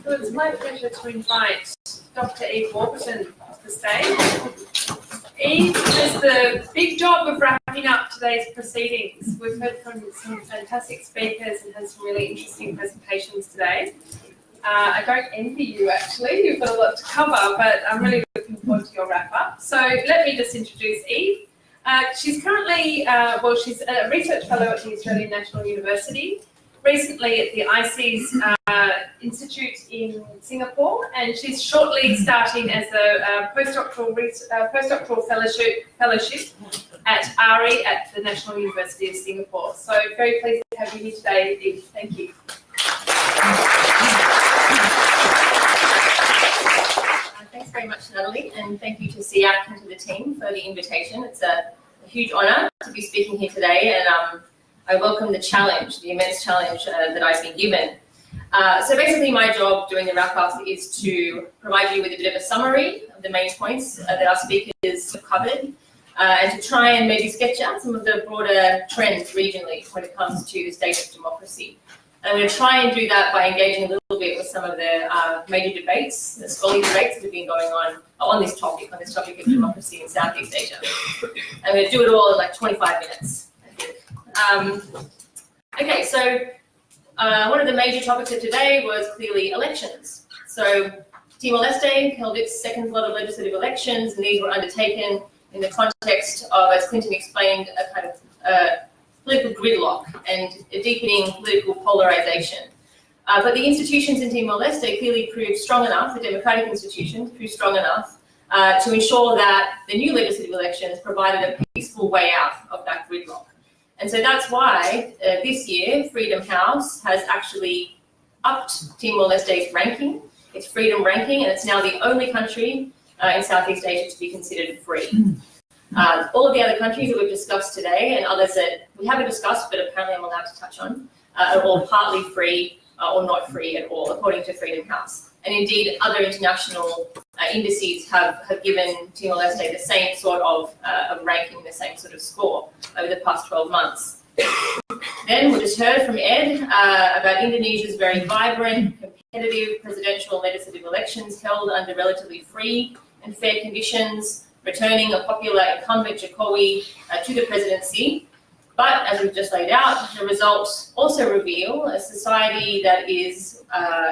So it's my pleasure to invite Dr. Eve Warburton to the stage. Eve has the big job of wrapping up today's proceedings. We've heard from some fantastic speakers and had some really interesting presentations today. I don't envy you, actually. You've got a lot to cover, but I'm really looking forward to your wrap-up. So let me just introduce Eve. She's currently, she's a research fellow at the Australian National University, recently at the ICES Institute in Singapore, and she's shortly starting as a postdoctoral fellowship at ARI at the National University of Singapore. So very pleased to have you here today, Eve. Thank you. Thanks very much, Natalie, and thank you to SSEAC and to the team for the invitation. It's a huge honour to be speaking here today, and I welcome the challenge, the immense challenge that I've been given. So basically my job doing the wrap-up is to provide you with a bit of a summary of the main points that our speakers have covered, and to try and maybe sketch out some of the broader trends regionally when it comes to the state of democracy. And I'm going to try and do that by engaging a little bit with some of the major debates, the scholarly debates that have been going on this topic of democracy in Southeast Asia. I'm going to do it all in like 25 minutes, I think. Okay, so one of the major topics of today was clearly elections. So Timor-Leste held its second lot of legislative elections, and these were undertaken in the context of, as Clinton explained, a kind of political gridlock and a deepening political polarization. But the institutions in Timor-Leste clearly proved strong enough, the democratic institutions proved strong enough to ensure that the new legislative elections provided a peaceful way out of that gridlock. And so that's why this year Freedom House has actually upped Timor-Leste's ranking, its freedom ranking, and it's now the only country in Southeast Asia to be considered free. All of the other countries that we've discussed today and others that we haven't discussed but apparently I'm allowed to touch on are all partly free or not free at all, according to Freedom House. And indeed, other international indices have given Timor-Leste the same sort of ranking, the same sort of score over the past 12 months. Then we just heard from Ed about Indonesia's very vibrant, competitive presidential and legislative elections held under relatively free and fair conditions, returning a popular incumbent Jokowi to the presidency. But as we've just laid out, the results also reveal a society that is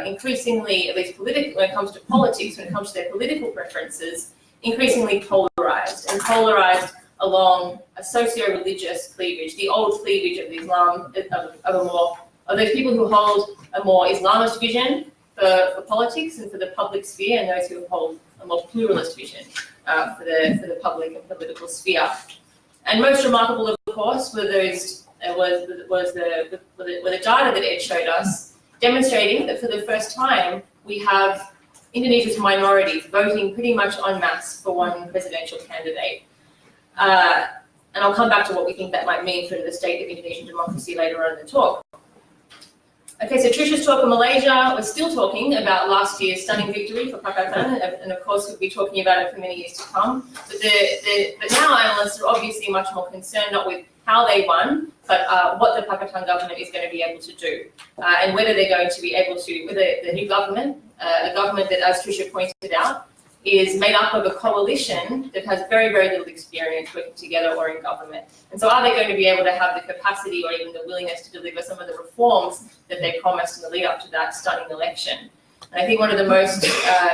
increasingly, at least politically, when it comes to politics, when it comes to their political preferences, increasingly polarized, and polarized along a socio-religious cleavage, the old cleavage of Islam, of those people who hold a more Islamist vision for politics and for the public sphere, and those who hold a more pluralist vision for the public and political sphere. And most remarkable, of course, were those was the data that Ed showed us, demonstrating that for the first time we have Indonesia's minorities voting pretty much en masse for one presidential candidate. And I'll come back to what we think that might mean for the state of Indonesian democracy later on in the talk. Okay, so Trisha's talk in Malaysia, we're still talking about last year's stunning victory for Pakatan, and of course we'll be talking about it for many years to come. But now analysts are obviously much more concerned not with how they won, but what the Pakatan government is going to be able to do, and whether they're going to be able to, whether the new government, a government that, as Trisha pointed out, is made up of a coalition that has very, very little experience working together or in government. And so are they going to be able to have the capacity or even the willingness to deliver some of the reforms that they promised in the lead up to that stunning election? And I think one of the most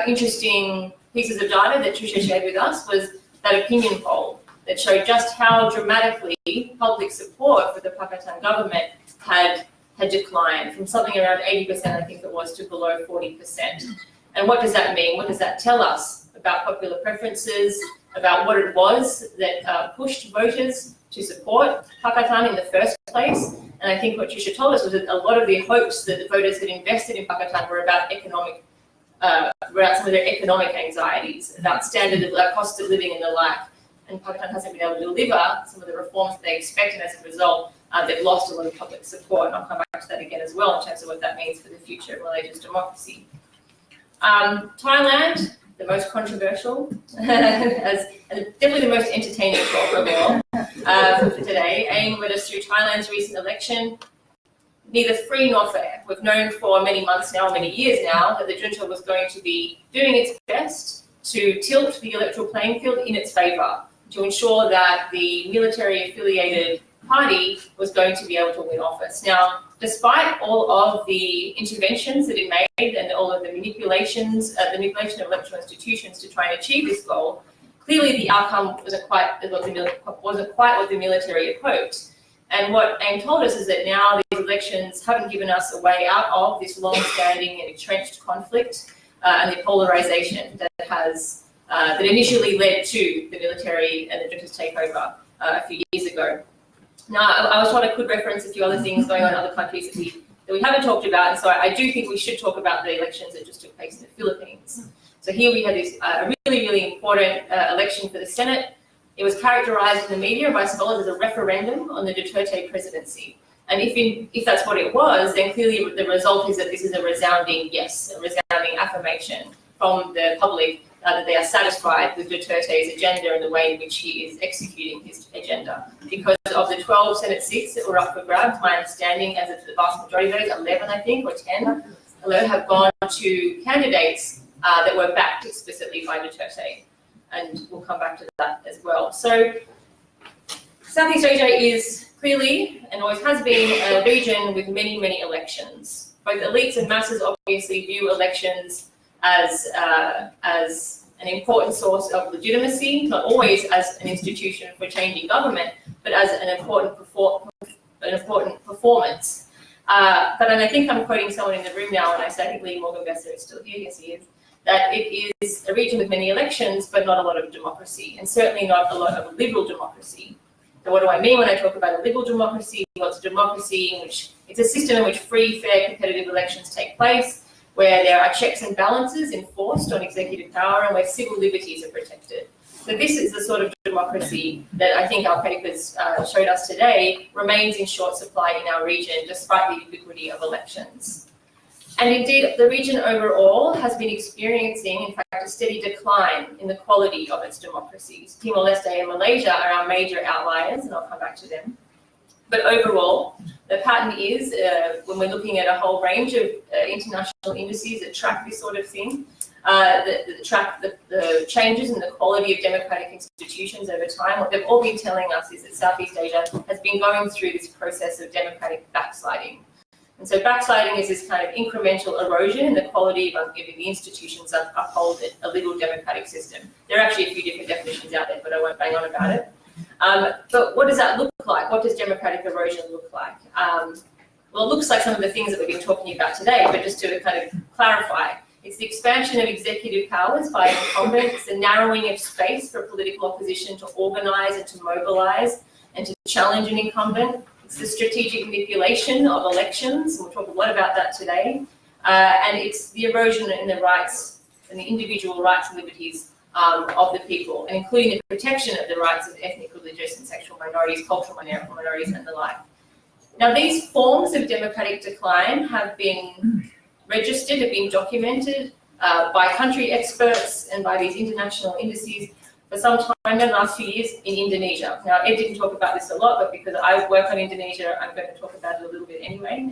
interesting pieces of data that Trisha shared with us was that opinion poll that showed just how dramatically public support for the Pakatan government had declined from something around 80%, I think it was, to below 40%. And what does that mean? What does that tell us about popular preferences, about what it was that pushed voters to support Pakatan in the first place? And I think what Trisha told us was that a lot of the hopes that the voters had invested in Pakatan were about about some of their economic anxieties, about cost of living and the like. And Pakatan hasn't been able to deliver some of the reforms that they expect, and as a result, they've lost a lot of public support. And I'll come back to that again as well in terms of what that means for the future of Malaysia's democracy. Thailand, the most controversial, as definitely the most entertaining talk of all for today. Aim led us through Thailand's recent election. neither free nor fair. We've known for many months now, many years now, that the junta was going to be doing its best to tilt the electoral playing field in its favour, to ensure that the military-affiliated party was going to be able to win office. Now, despite all of the interventions that it made and all of the manipulation of electoral institutions to try and achieve this goal, clearly the outcome wasn't quite what the military had hoped. And what AIM told us is that now these elections haven't given us a way out of this long-standing and entrenched conflict and the polarization that initially led to the military and the junta's takeover a few years ago. Now, I was trying to could reference a few other things going on in other countries that we haven't talked about, and so I do think we should talk about the elections that just took place in the Philippines. So here we had this really important election for the Senate. It was characterized in the media by scholars as a referendum on the Duterte presidency. And if that's what it was, then clearly the result is that this is a resounding yes, a resounding affirmation from the public that they are satisfied with Duterte's agenda and the way in which he is executing his agenda. Because of the 12 Senate seats that were up for grabs, my understanding is that the vast majority of those, 11 I think, or 10, 11 have gone to candidates that were backed explicitly by Duterte. And we'll come back to that as well. So Southeast Asia is clearly, and always has been, a region with many elections. Both elites and masses obviously view elections as an important source of legitimacy, not always as an institution for changing government, but as an important performance. But and I think I'm quoting someone in the room now when I say, I think Lee Morgan-Besser is still here, yes he is, that it is a region with many elections, but not a lot of democracy, and certainly not a lot of liberal democracy. So what do I mean when I talk about a liberal democracy? Well, it's a democracy in which it's a system in which free, fair, competitive elections take place, where there are checks and balances enforced on executive power and where civil liberties are protected. So this is the sort of democracy that I think our papers showed us today remains in short supply in our region, despite the ubiquity of elections. And indeed, the region overall has been experiencing, in fact, a steady decline in the quality of its democracies. Timor-Leste and Malaysia are our major outliers, and I'll come back to them. But overall, the pattern is, when we're looking at a whole range of international indices that track this sort of thing, that track the changes in the quality of democratic institutions over time, what they've all been telling us is that Southeast Asia has been going through this process of democratic backsliding. And so backsliding is this kind of incremental erosion in the quality of the institutions that uphold a liberal democratic system. There are actually a few different definitions out there, but I won't bang on about it. But what does that look like? What does democratic erosion look like? Well, it looks like some of the things that we've been talking about today, but just to kind of clarify, it's the expansion of executive powers by incumbents, the narrowing of space for political opposition to organise and to mobilise and to challenge an incumbent. It's the strategic manipulation of elections, and we'll talk a lot about that today. And it's the erosion in the rights and the individual rights and liberties of the people, and including the protection of the rights of ethnic, religious, and sexual minorities, cultural minorities, and the like. Now, these forms of democratic decline have been registered, have been documented by country experts and by these international indices for some time in the last few years in Indonesia. Now, Ed didn't talk about this a lot, but because I work on Indonesia, I'm going to talk about it a little bit anyway.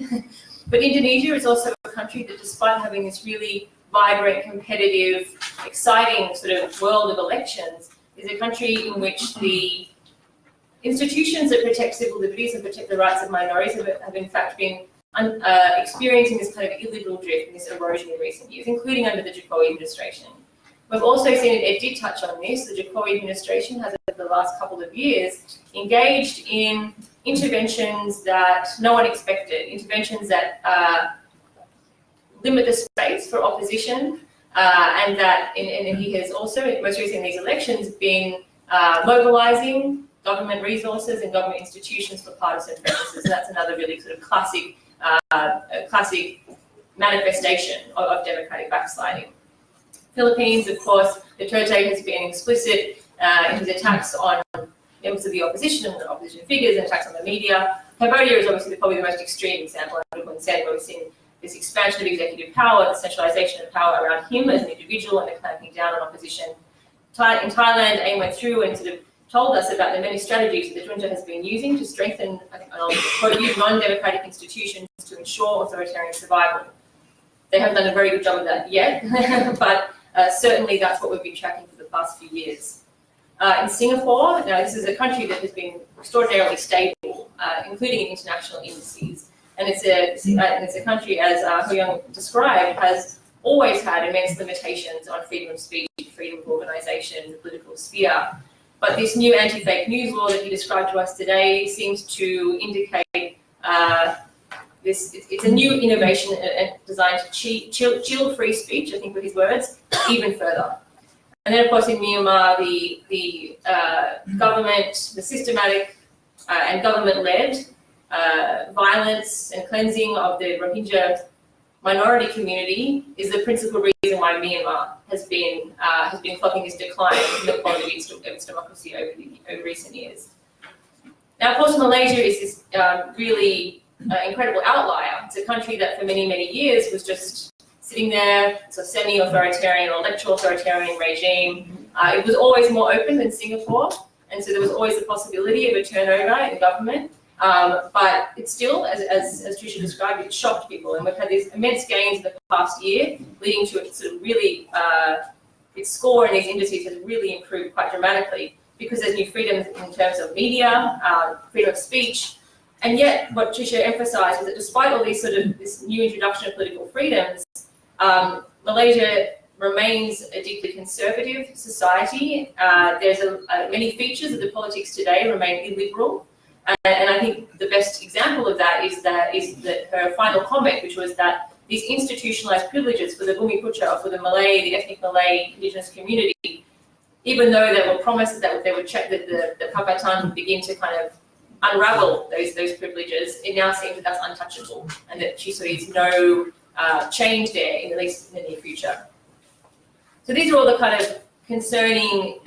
But Indonesia is also a country that, despite having this really vibrant, competitive, exciting sort of world of elections, is a country in which the institutions that protect civil liberties and protect the rights of minorities have in fact been experiencing this kind of illiberal drift and this erosion in recent years, including under the Jokowi administration. We've also seen, and Ed did touch on this, the Jokowi administration has, over the last couple of years, engaged in interventions that no one expected, interventions that limit the space for opposition, and that and he has also, most recently in these elections, been mobilising government resources and government institutions for partisan purposes. And that's another really sort of classic manifestation of democratic backsliding. Philippines, of course, Duterte has been explicit in his attacks on members of the opposition and opposition figures and attacks on the media. Cambodia is obviously probably the most extreme example, as everyone said, where we've seen this expansion of executive power, the centralisation of power around him as an individual, and the clamping down on opposition. In Thailand, AIM went through and sort of told us about the many strategies that the junta has been using to strengthen, I think I'll quote you, non-democratic institutions to ensure authoritarian survival. They haven't done a very good job of that yet, but certainly that's what we've been tracking for the past few years. In Singapore, now this is a country that has been extraordinarily stable, including in international indices, and it's a country, as Ho Young described, has always had immense limitations on freedom of speech, freedom of organisation, the political sphere. But this new anti-fake news law that he described to us today seems to indicate it's a new innovation designed to chill free speech, I think were his words, even further. And then, of course, in Myanmar, the government, the systematic and government-led violence and cleansing of the Rohingya minority community is the principal reason why Myanmar has been clocking this decline in the quality of its democracy over recent years. Now, of course, Malaysia is this really incredible outlier. It's a country that for many, many years was just sitting there. It's a semi-authoritarian or electoral authoritarian regime. It was always more open than Singapore, and so there was always the possibility of a turnover in government. But it's still, as Tricia described, it shocked people, and we've had these immense gains in the past year, leading to it sort of really, its score in these indices has really improved quite dramatically because there's new freedoms in terms of media, freedom of speech, and yet what Tricia emphasised was that despite all these this new introduction of political freedoms, Malaysia remains a deeply conservative society. There's many features of the politics today remain illiberal. And I think the best example of that is her final comment, which was that these institutionalized privileges for the Bumi Putra, for the Malay, the ethnic Malay indigenous community, even though there were promises that they would check that the Pakatan would begin to kind of unravel those privileges, it now seems that that's untouchable and that she sees no change there, at least in the near future. So these are all the kind of concerning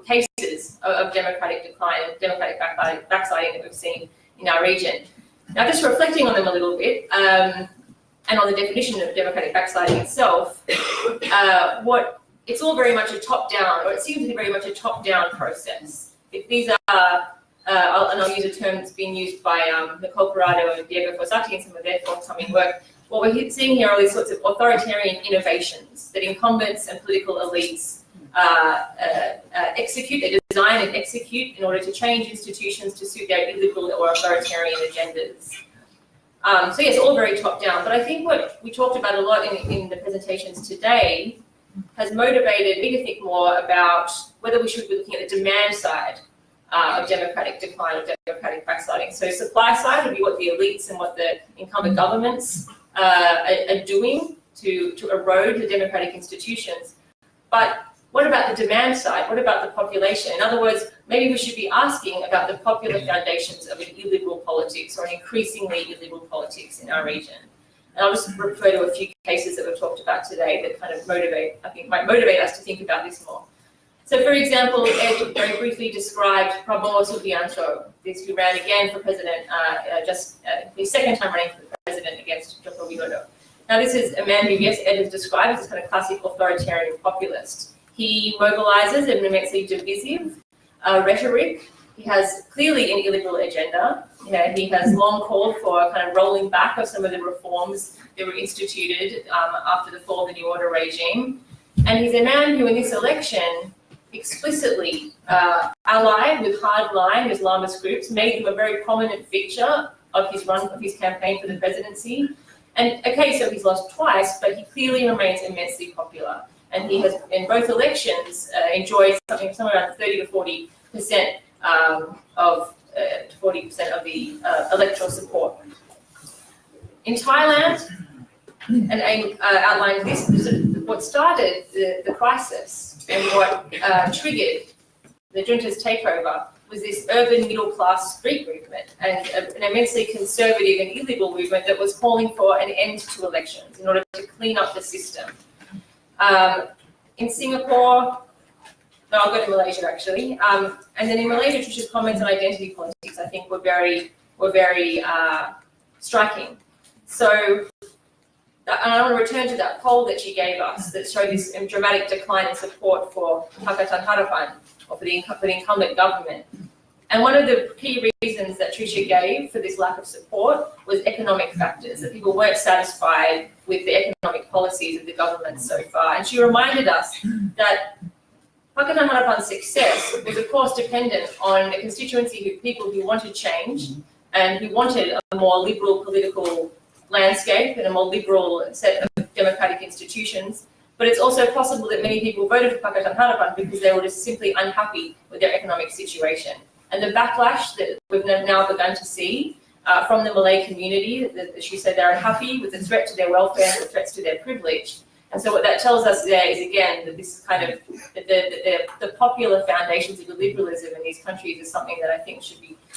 cases of democratic decline and democratic backsliding that we've seen in our region. Now, just reflecting on them a little bit, and on the definition of democratic backsliding itself, it's all very much a top-down, or it seems to be very much a top-down process. These are, and I'll use a term that's been used by Nicole Corrado and Diego Fossati in some of their forthcoming work. What we're seeing here are these sorts of authoritarian innovations that incumbents and political elites execute, they design and execute in order to change institutions to suit their illiberal or authoritarian agendas. So yes, all very top-down, but I think what we talked about a lot in the presentations today has motivated me to think more about whether we should be looking at the demand side of democratic decline or democratic backsliding. So supply side would be what the elites and what the incumbent governments are doing to erode the democratic institutions. But what about the demand side? What about the population? In other words, maybe we should be asking about the popular foundations of an illiberal politics or an increasingly illiberal politics in our region. And I'll just refer to a few cases that we've talked about today that kind of might motivate us to think about this more. So, for example, Ed very briefly described Prabowo Subianto, who ran again for president, his second time running for the president against Joko Widodo. Now, this is a man who, yes, Ed has described as kind of classic authoritarian populist. He mobilizes an immensely divisive rhetoric. He has clearly an illiberal agenda. He has long called for a kind of rolling back of some of the reforms that were instituted after the fall of the New Order regime. And he's a man who, in this election, explicitly allied with hardline Islamist groups, made them a very prominent feature of his campaign for the presidency. And okay, so he's lost twice, but he clearly remains immensely popular. And he has, in both elections, enjoyed somewhere around 30 to 40% of the electoral support. In Thailand, and AIM outlined this, what started the crisis and what triggered the junta's takeover was this urban middle-class street movement and an immensely conservative and illegal movement that was calling for an end to elections in order to clean up the system. In Singapore, no, I'll go to Malaysia actually, and then in Malaysia, Tricia's comments on identity politics, I think, were very striking. So and I want to return to that poll that she gave us that showed this dramatic decline in support for Pakatan Harapan, or for the incumbent government. And one of the key reasons that Tricia gave for this lack of support was economic factors, that people weren't satisfied with the economic policies of the government so far. And she reminded us that Pakatan Harapan's success was, of course, dependent on a constituency of people who wanted change and who wanted a more liberal political landscape and a more liberal set of democratic institutions. But it's also possible that many people voted for Pakatan Harapan because they were just simply unhappy with their economic situation. And the backlash that we've now begun to see from the Malay community, that she said they're unhappy with the threat to their welfare and the threats to their privilege. And so what that tells us there is, again, that this is kind of the popular foundations of liberalism in these countries is something that I think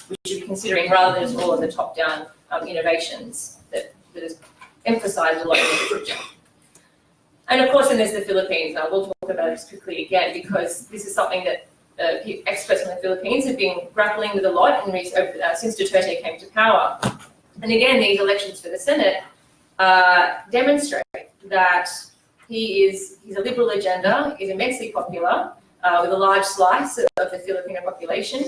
we should be considering, rather than just all of the top-down innovations that is emphasized a lot in the literature. And of course, then there's the Philippines. Now, we'll talk about this quickly again, because this is something that experts from the Philippines have been grappling with a lot since Duterte came to power. And again, these elections for the Senate demonstrate that he's a liberal agenda, is immensely popular, with a large slice of the Filipino population.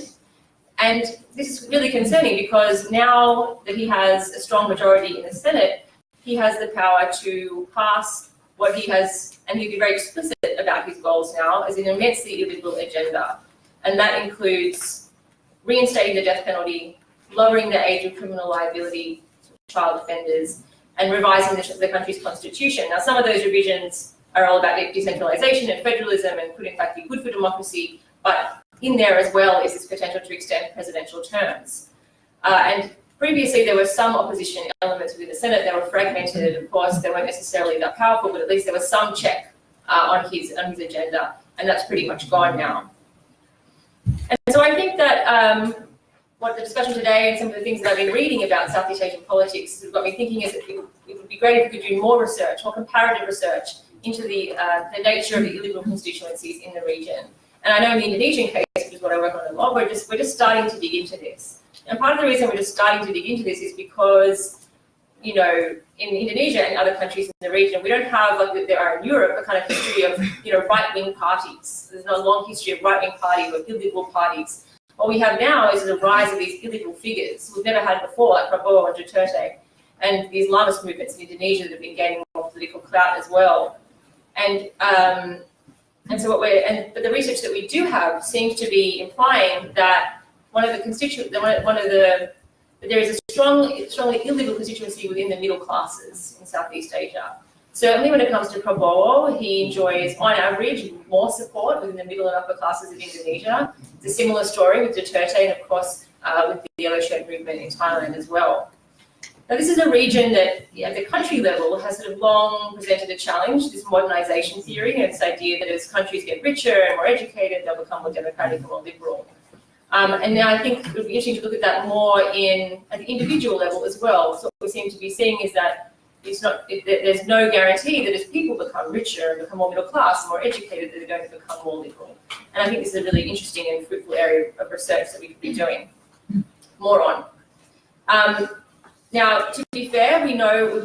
And this is really concerning because now that he has a strong majority in the Senate, he has the power to pass what he has, and he'll be very explicit about his goals now, as an immensely illiberal agenda. And that includes reinstating the death penalty, lowering the age of criminal liability to child offenders, and revising the country's constitution. Now, some of those revisions are all about decentralization and federalism and could in fact be good for democracy, but in there as well is this potential to extend presidential terms. And previously there were some opposition elements within the Senate. They were fragmented, of course, they weren't necessarily that powerful, but at least there was some check on his agenda, and that's pretty much gone now. And so I think that what the discussion today and some of the things that I've been reading about Southeast Asian politics has got me thinking is that it would be great if we could do more research, more comparative research into the nature of the illiberal constituencies in the region. And I know in the Indonesian case, which is what I work on a lot, we're just starting to dig into this. And part of the reason we're just starting to dig into this is because, you know, in Indonesia and other countries in the region, we don't have, like there are in Europe, a kind of history of, you know, right-wing parties. There's no long history of right-wing parties or illiberal parties. What we have now is the rise of these illiberal figures we've never had before, like Prabowo and Duterte, and the Islamist movements in Indonesia that have been gaining more political clout as well. And so but the research that we do have seems to be implying that there is a strongly illiberal constituency within the middle classes in Southeast Asia. Certainly when it comes to Prabowo, he enjoys, on average, more support within the middle and upper classes of Indonesia. It's a similar story with Duterte and, of course, with the Yellow Shirt movement in Thailand as well. Now, this is a region that, at the country level, has sort of long presented a challenge, this modernization theory, and this idea that as countries get richer and more educated, they'll become more democratic and more liberal. And now I think it would be interesting to look at that more at the individual level as well. So what we seem to be seeing is that there's no guarantee that as people become richer and become more middle class and more educated, that they're going to become more liberal. And I think this is a really interesting and fruitful area of research that we could be doing more on. Now, to be fair, we've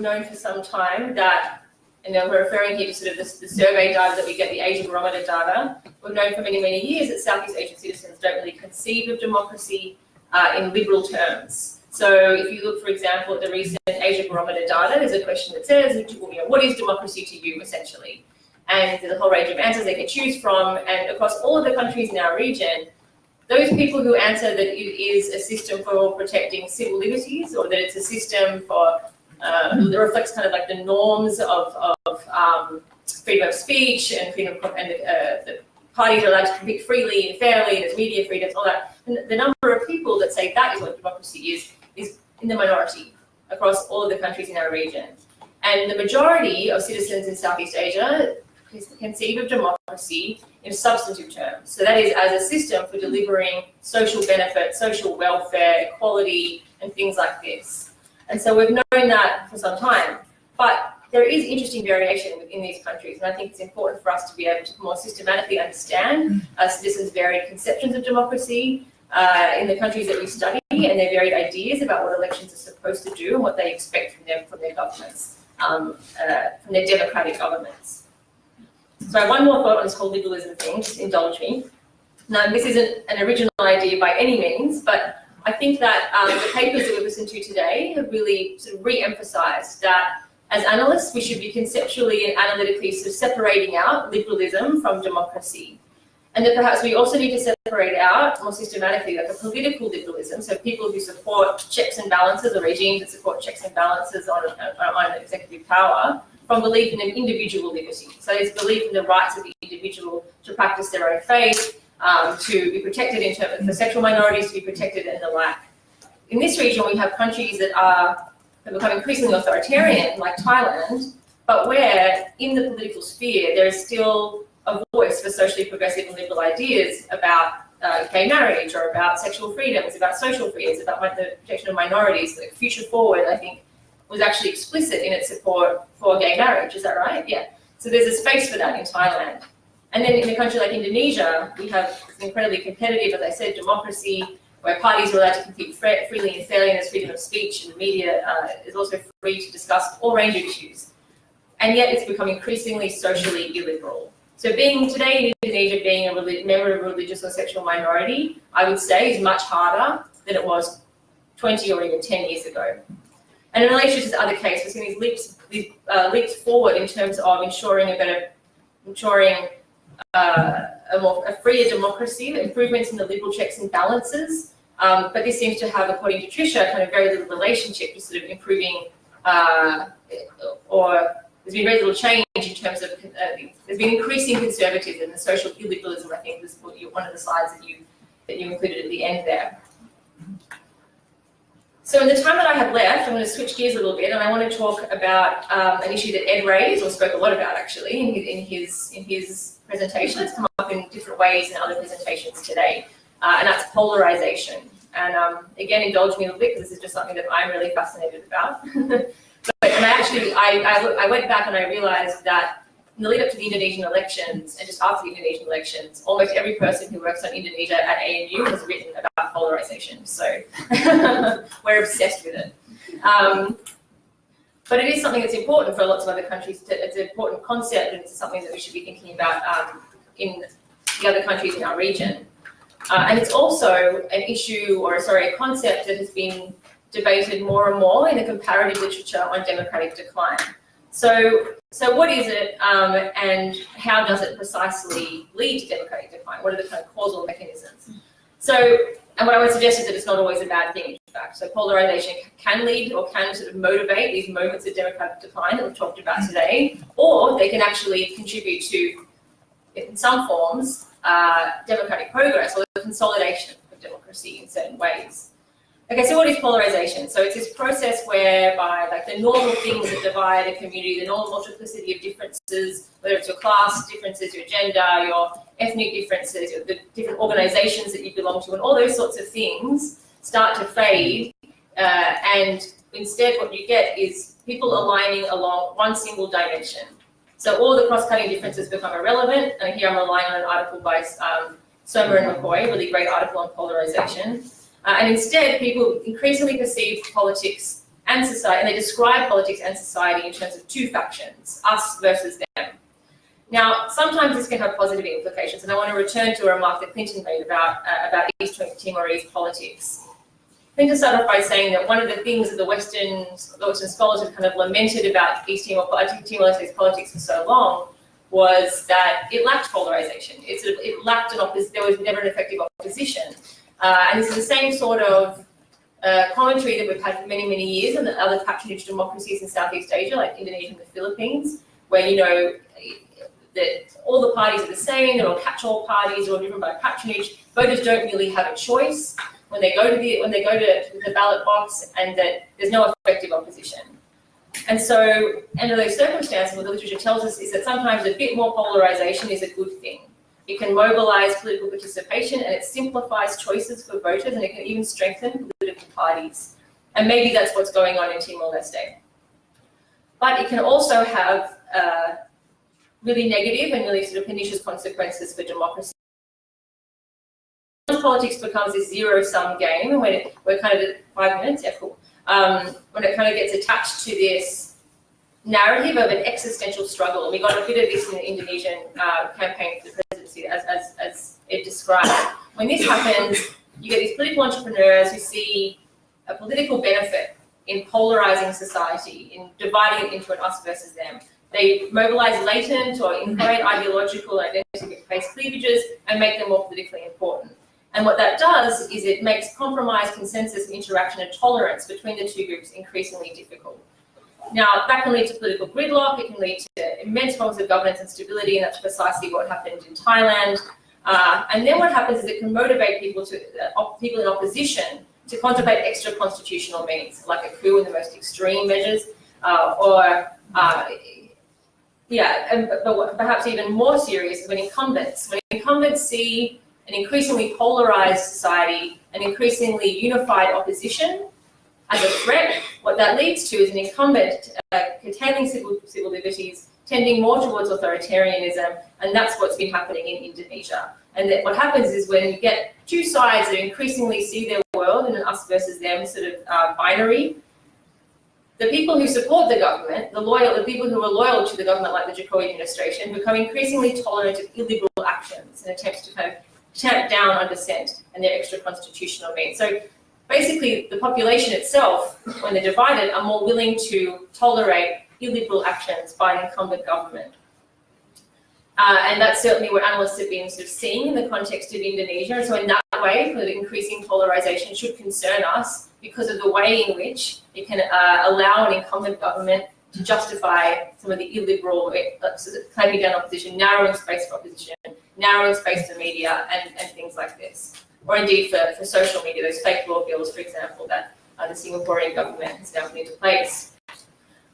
known for some time that, and we're referring here to sort of the survey data that we get, the Asia Barometer data. We've known for many, many years that Southeast Asian citizens don't really conceive of democracy in liberal terms. So if you look, for example, at the recent Asia Barometer data, there's a question that says, what is democracy to you, essentially? And there's a whole range of answers they can choose from. And across all of the countries in our region, those people who answer that it is a system for protecting civil liberties, or that it's a system for that reflects kind of like the norms of freedom of speech and freedom of, and the parties are allowed to compete freely and fairly, there's media freedoms, all that. And the number of people that say that is what democracy is in the minority across all of the countries in our region. And the majority of citizens in Southeast Asia conceive of democracy in substantive terms. So that is as a system for delivering social benefit, social welfare, equality, and things like this. And so we've known that for some time. But there is interesting variation within these countries, and I think it's important for us to be able to more systematically understand citizens' varied conceptions of democracy in the countries that we study, and their varied ideas about what elections are supposed to do and what they expect from their governments. from their democratic governments. So one more thought on this whole liberalism thing, just indulge me. Now, this isn't an original idea by any means, but I think that the papers that we've listened to today have really sort of re-emphasised that as analysts, we should be conceptually and analytically sort of separating out liberalism from democracy. And that perhaps we also need to separate out more systematically like a political liberalism, so people who support checks and balances or regimes that support checks and balances on executive power, from belief in an individual liberty. So there's belief in the rights of the individual to practice their own faith, to be protected in terms for sexual minorities to be protected and the like. In this region, we have countries that have become increasingly authoritarian, like Thailand, but where in the political sphere there is still a voice for socially progressive and liberal ideas about gay marriage or about sexual freedoms, about social freedoms, about the protection of minorities. Like Future Forward, I think, was actually explicit in its support for gay marriage. Is that right? Yeah. So there's a space for that in Thailand. And then in a country like Indonesia, we have an incredibly competitive, as I said, democracy, where parties are allowed to compete freely and fairly, and there's freedom of speech, and the media is also free to discuss all range of issues. And yet it's become increasingly socially illiberal. So being today in Indonesia, being a member of a religious or sexual minority, I would say is much harder than it was 20 or even 10 years ago. And in relation to the other case, we're seeing these leaps forward in terms of ensuring a freer democracy, improvements in the liberal checks and balances. But this seems to have, according to Tricia, kind of very little relationship to sort of improving, or there's been very little change in terms of, there's been increasing conservatism and social illiberalism, I think, was one of the slides that you included at the end there. So in the time that I have left, I'm going to switch gears a little bit, and I want to talk about an issue that Ed raised, or spoke a lot about actually, in his presentation. It's come up in different ways in other presentations today, and that's polarization. And again, indulge me a little bit, because this is just something that I'm really fascinated about. I went back and I realized that in the lead up to the Indonesian elections and just after the Indonesian elections, almost every person who works on Indonesia at ANU has written about polarization. So we're obsessed with it. But it is something that's important for lots of other countries. It's an important concept, and it's something that we should be thinking about in the other countries in our region. And it's also an issue, or sorry, a concept that has been debated more and more in the comparative literature on democratic decline. So what is it, and how does it precisely lead to democratic decline? What are the kind of causal mechanisms? So, and what I would suggest is that it's not always a bad thing, in fact. So polarization can lead, or can sort of motivate these moments of democratic decline that we've talked about today, or they can actually contribute to, in some forms, democratic progress or the consolidation of democracy in certain ways. Okay, so what is polarization? So it's this process whereby, like, the normal things that divide a community, the normal multiplicity of differences, whether it's your class differences, your gender, your ethnic differences, the different organizations that you belong to, and all those sorts of things start to fade. And instead what you get is people aligning along one single dimension. So all the cross-cutting differences become irrelevant. And here I'm relying on an article by Sommer and McCoy, a really great article on polarization. And instead, people increasingly perceive politics and society, and they describe politics and society in terms of two factions, us versus them. Now, sometimes this can have positive implications, and I want to return to a remark that Clinton made about East Timorese politics. Clinton started off by saying that one of the things that the Western scholars have kind of lamented about East Timor-Leste's politics for so long was that it lacked polarization. It lacked there was never an effective opposition. And this is the same sort of commentary that we've had for many, many years in the other patronage democracies in Southeast Asia, like Indonesia and the Philippines, where, you know, that all the parties are the same, they're all catch-all parties, they're all driven by patronage. Voters don't really have a choice when they go to the ballot box, and that there's no effective opposition. And so, under those circumstances, what the literature tells us is that sometimes a bit more polarization is a good thing. It can mobilize political participation, and it simplifies choices for voters, and it can even strengthen political parties. And maybe that's what's going on in Timor-Leste. But it can also have really negative and really sort of pernicious consequences for democracy. Politics becomes this zero-sum game, and we're kind of at 5 minutes, yeah, cool. When it kind of gets attached to this narrative of an existential struggle. And we got a bit of this in the Indonesian campaign for the presidency, as it described. When this happens, you get these political entrepreneurs who see a political benefit in polarizing society, in dividing it into an us versus them. They mobilize latent or inchoate ideological and identity-based cleavages and make them more politically important. And what that does is it makes compromise, consensus, interaction, and tolerance between the two groups increasingly difficult. Now, that can lead to political gridlock, it can lead to immense forms of governance and stability, and that's precisely what happened in Thailand. And then what happens is it can motivate people in opposition to contemplate extra constitutional means, like a coup in the most extreme measures, but perhaps even more serious is when incumbents see an increasingly polarized society, an increasingly unified opposition as a threat. What that leads to is an incumbent curtailing civil liberties, tending more towards authoritarianism, and that's what's been happening in Indonesia. And that what happens is when you get two sides that increasingly see their world in an us versus them sort of binary, the people who support the government, the people who are loyal to the government, like the Jokowi administration, become increasingly tolerant of illiberal actions and attempts to kind of tamp down on dissent and their extra constitutional means. So basically, the population itself, when they're divided, are more willing to tolerate illiberal actions by an incumbent government. And that's certainly what analysts have been sort of seeing in the context of Indonesia. So in that way, the increasing polarization should concern us because of the way in which it can allow an incumbent government to justify some of the illiberal, clamping down opposition, narrowing space for opposition, narrowing space for media, and things like this. Or indeed for social media, those fake law bills, for example, that the Singaporean government has now put into place.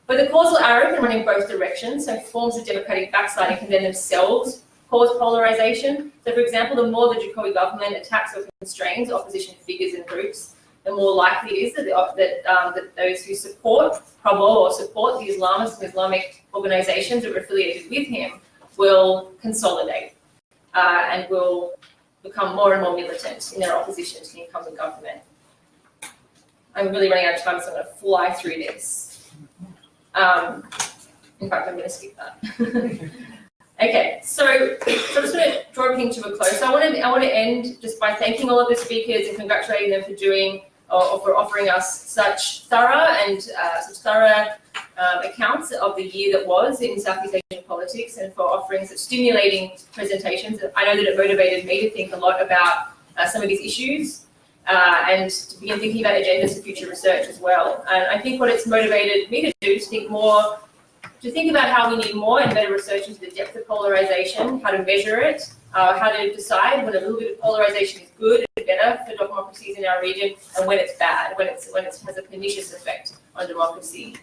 But the causal arrow can run in both directions, so forms of democratic backsliding can then themselves cause polarization. So for example, the more the Jokowi government attacks or constrains opposition figures and groups, the more likely it is that those who support Prabowo or support the Islamist and Islamic organizations that are affiliated with him will consolidate and will become more and more militant in their opposition to the incumbent government. I'm really running out of time, so I'm going to fly through this. In fact, I'm going to skip that. Okay, so I'm just going to draw everything to a close. So I want to end just by thanking all of the speakers and congratulating them for doing or for offering us such thorough accounts of the year that was in Southeast Asian politics, and for offering such stimulating presentations. I know that it motivated me to think a lot about some of these issues and to begin thinking about agendas for future research as well. And I think what it's motivated me to do is think about how we need more and better research into the depth of polarization, how to measure it, how to decide when a little bit of polarization is good and better for democracies in our region, and when it's bad, when it has a pernicious effect on democracy.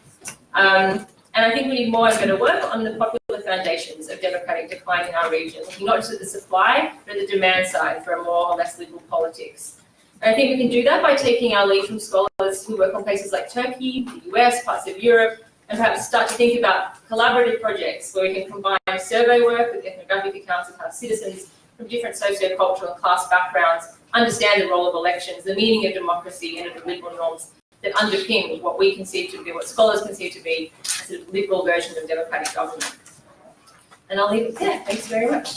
And I think we need more and better work on the popular foundations of democratic decline in our region, looking not just at the supply, but at the demand side for a more or less liberal politics. And I think we can do that by taking our lead from scholars who work on places like Turkey, the US, parts of Europe, and perhaps start to think about collaborative projects where we can combine survey work with ethnographic accounts of how citizens from different socio-cultural and class backgrounds understand the role of elections, the meaning of democracy, and of the liberal norms that underpin what we conceive to be, what scholars conceive to be, a sort of liberal version of democratic government. And I'll leave it there. Thanks very much.